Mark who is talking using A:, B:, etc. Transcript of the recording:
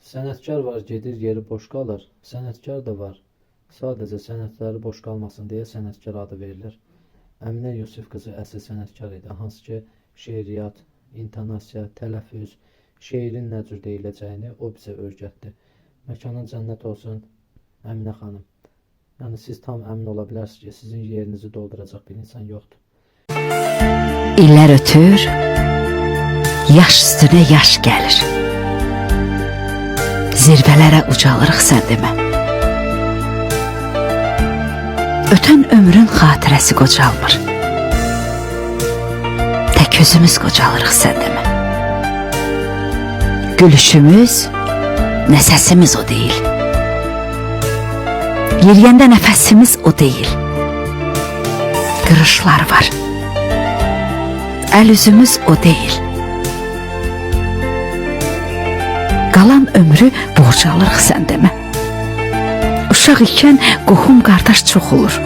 A: Sənətkar var, gedir yeri boş qalır. Sənətkar da var. Sadəcə sənətləri boş qalmasın deyə sənətkar adı verilir. Əminə Yusif qızı əsl sənətkar idi. Hansı ki, şeiriyyat, intonasiya, tələffüz, şeirin nə cür deyiləcəyini o bizə öyrətdi. Məkanın cənnət olsun, Əminə xanım. Yəni siz tam əmin ola bilərsiniz ki, sizin yerinizi dolduracaq bir insan yoxdur.
B: İllər ötür, yaş üstünə yaş gəlir. Zirvələrə ucalırıq sən demə. Ötən ömrün xatirəsi qocalmır. Tək özümüz qocalırıq sən demə. Gülüşümüz, nə səsimiz o deyil. Yeriyəndə nəfəsimiz o deyil. Qırışlar var. Əl üzümüz o deyil. Qalan ömrü borc alırıq sən demə. Uşaq ikən qohum qardaş çox olur.